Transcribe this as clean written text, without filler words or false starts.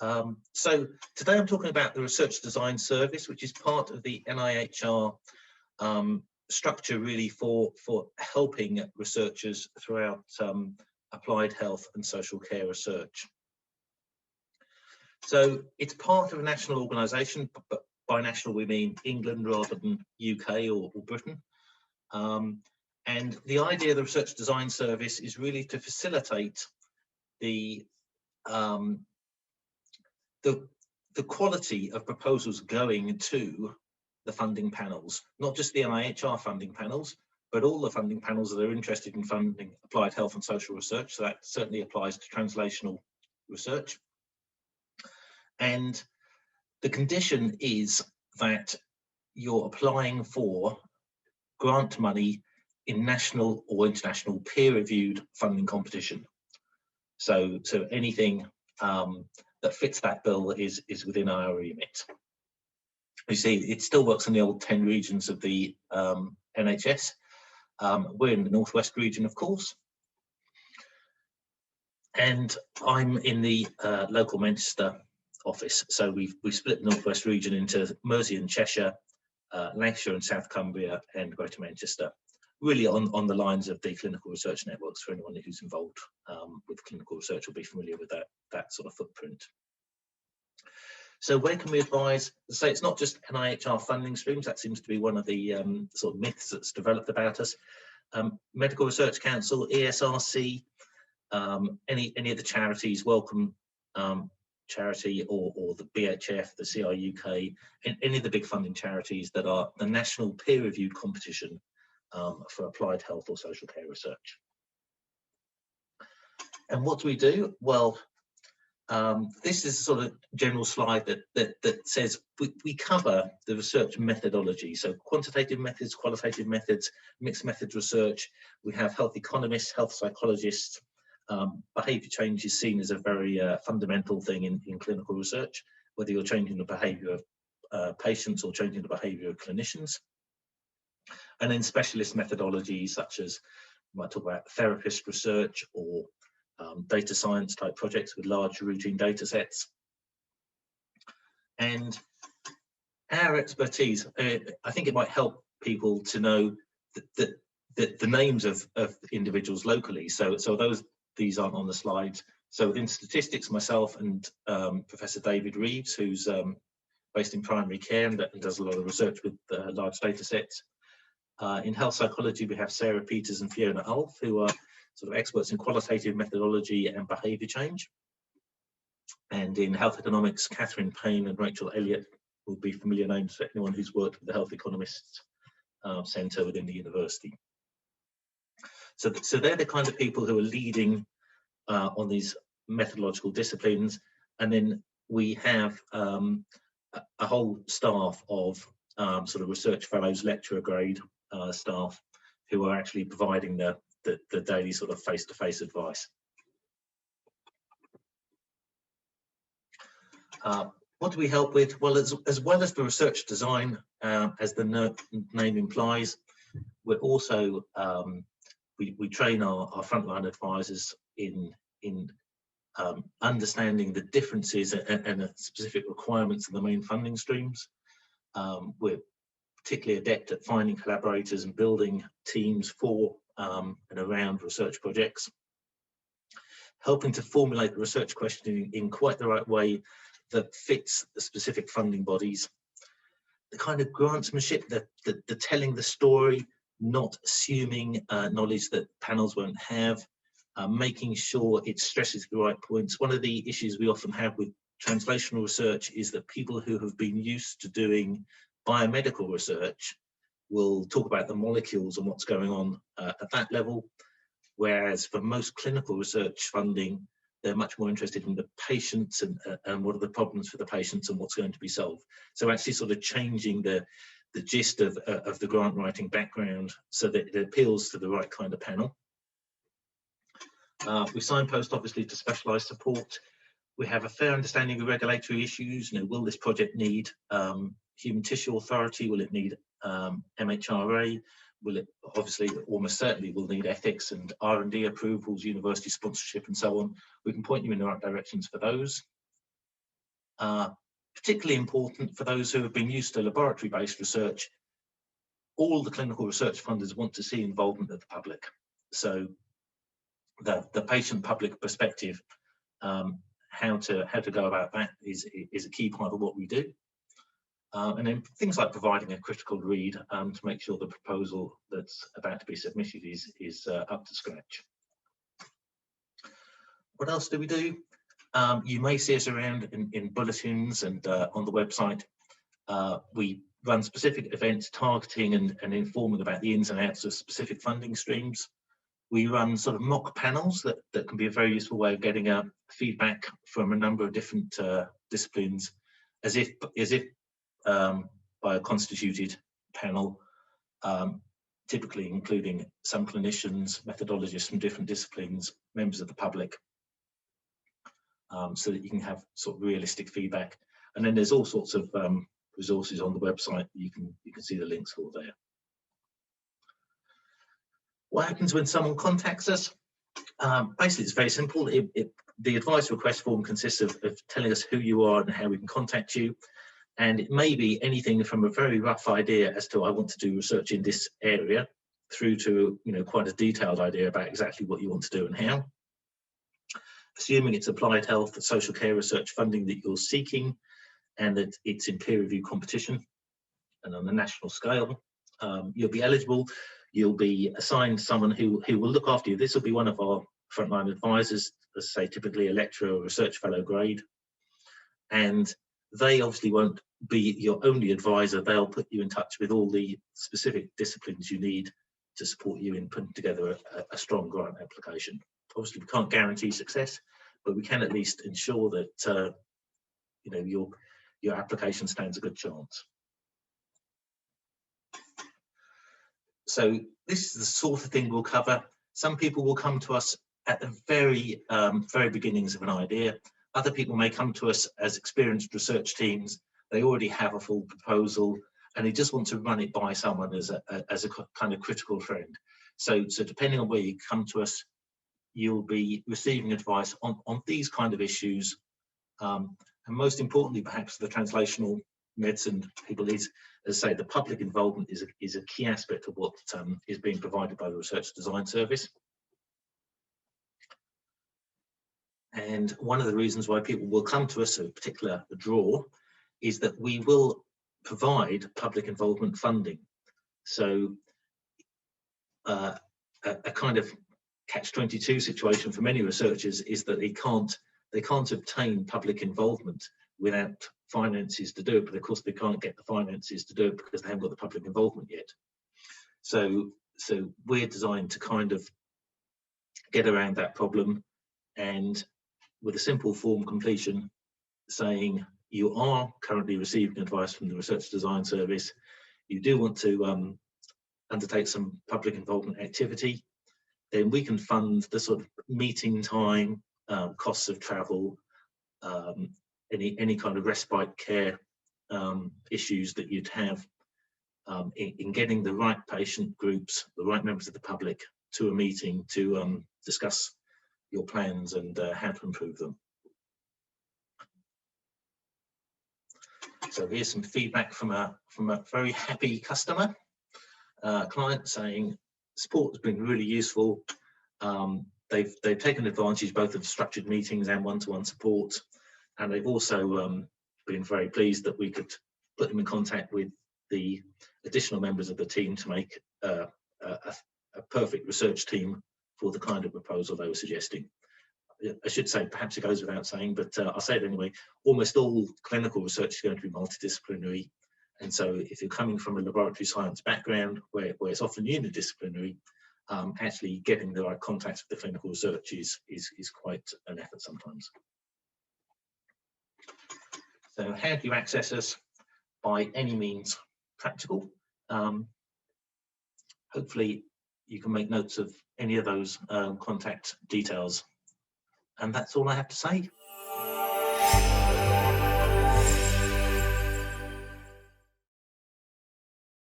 So today I'm talking about the Research Design Service, which is part of the NIHR structure really for helping researchers throughout applied health and social care research. So it's part of a national organisation, but by national we mean England rather than UK or Britain. And the idea of the Research Design Service is really to facilitate the quality of proposals going to the funding panels, not just the NIHR funding panels, but all the funding panels that are interested in funding applied health and social research. So that certainly applies to translational research. And the condition is that you're applying for grant money in national or international peer-reviewed funding competition. So anything that fits that bill is within our remit. You see, it still works in the old 10 regions of the NHS. We're in the Northwest region, of course. And I'm in the local Manchester office. So we've split the Northwest region into Mersey and Cheshire, Lancashire and South Cumbria, and Greater Manchester, really on the lines of the clinical research networks. For anyone who's involved with clinical research will be familiar with that sort of footprint. So where can we advise? So it's not just NIHR funding streams. That seems to be one of the sort of myths that's developed about us. Medical Research Council, ESRC, any of the charities, Wellcome Charity or the BHF, the CIUK, any of the big funding charities that are the national peer-reviewed competition for applied health or social care research. And what do we do? Well, this is a sort of general slide that says we cover the research methodology. So quantitative methods, qualitative methods, mixed methods research. We have health economists, health psychologists. Behaviour change is seen as a very fundamental thing in clinical research, whether you're changing the behaviour of patients or changing the behaviour of clinicians. And then specialist methodologies such as, we might talk about therapist research or data science type projects with large routine data sets. And our expertise, I think it might help people to know that the names of individuals locally. So these aren't on the slides. So within statistics, myself and Professor David Reeves, who's based in primary care and does a lot of research with large data sets. In health psychology, we have Sarah Peters and Fiona Ulf, who are sort of experts in qualitative methodology and behaviour change. And in health economics, Catherine Payne and Rachel Elliott will be familiar names for anyone who's worked with the Health Economists Centre within the university. So they're the kind of people who are leading on these methodological disciplines. And then we have a whole staff of sort of research fellows, lecturer grade staff who are actually providing the daily sort of face-to-face advice. What do we help with? Well, as well as the research design, as the name implies, we're also we train our frontline advisors in understanding the differences and the specific requirements of the main funding streams. We're particularly adept at finding collaborators and building teams for and around research projects, helping to formulate the research question in quite the right way that fits the specific funding bodies. The kind of grantsmanship, the telling the story, not assuming knowledge that panels won't have, making sure it stresses the right points. One of the issues we often have with translational research is that people who have been used to doing biomedical research will talk about the molecules and what's going on at that level, whereas for most clinical research funding, they're much more interested in the patients and what are the problems for the patients and what's going to be solved. So actually sort of changing the gist of the grant writing background so that it appeals to the right kind of panel. We signpost obviously to specialised support. We have a fair understanding of regulatory issues. You know, will this project need Human Tissue Authority? Will it need MHRA? Will it, obviously, almost certainly will need ethics and R&D approvals, university sponsorship and so on. We can point you in the right directions for those. Particularly important for those who have been used to laboratory-based research. All the clinical research funders want to see involvement of the public. So the patient-public perspective, how to go about that is a key part of what we do. And then things like providing a critical read to make sure the proposal that's about to be submitted is up to scratch. What else do we do? You may see us around in bulletins and on the website. We run specific events targeting and informing about the ins and outs of specific funding streams. We run sort of mock panels that can be a very useful way of getting feedback from a number of different disciplines, as if by a constituted panel, typically including some clinicians, methodologists from different disciplines, members of the public, so that you can have sort of realistic feedback. And then there's all sorts of resources on the website you can see the links for there. What happens when someone contacts us? Basically, it's very simple. The advice request form consists of telling us who you are and how we can contact you. And it may be anything from a very rough idea as to I want to do research in this area, through to quite a detailed idea about exactly what you want to do and how. Assuming it's applied health and social care research funding that you're seeking, and that it's in peer review competition and on a national scale, you'll be eligible. You'll be assigned someone who will look after you. This will be one of our frontline advisors, let's say typically a lecturer or research fellow grade. And they obviously won't be your only advisor. They'll put you in touch with all the specific disciplines you need to support you in putting together a strong grant application. Obviously, we can't guarantee success, but we can at least ensure that your application stands a good chance. So this is the sort of thing we'll cover. Some people will come to us at the very beginnings of an idea. Other people may come to us as experienced research teams. They already have a full proposal and they just want to run it by someone as a kind of critical friend. So depending on where you come to us, you'll be receiving advice on these kind of issues. And most importantly, perhaps for the translational medicine people, is, as I say, the public involvement is a key aspect of what is being provided by the Research Design Service. And one of the reasons why people will come to us, a particular draw, is that we will provide public involvement funding. So a kind of catch-22 situation for many researchers is that they can't obtain public involvement without finances to do it, but of course they can't get the finances to do it because they haven't got the public involvement yet. So we're designed to kind of get around that problem, and with a simple form completion saying you are currently receiving advice from the Research Design Service, you do want to undertake some public involvement activity, then we can fund the sort of meeting time, costs of travel, any kind of respite care issues that you'd have in getting the right patient groups, the right members of the public to a meeting to discuss your plans and how to improve them. So here's some feedback from a very happy customer, client, saying support has been really useful. They've taken advantage both of structured meetings and one-to-one support, and they've also been very pleased that we could put them in contact with the additional members of the team to make a perfect research team for the kind of proposal they were suggesting. I should say, perhaps it goes without saying, but I'll say it anyway, almost all clinical research is going to be multidisciplinary. And so if you're coming from a laboratory science background where it's often unidisciplinary, actually getting the right contacts with the clinical research is quite an effort sometimes. So how do you access us? By any means practical. Hopefully you can make notes of any of those contact details. And that's all I have to say.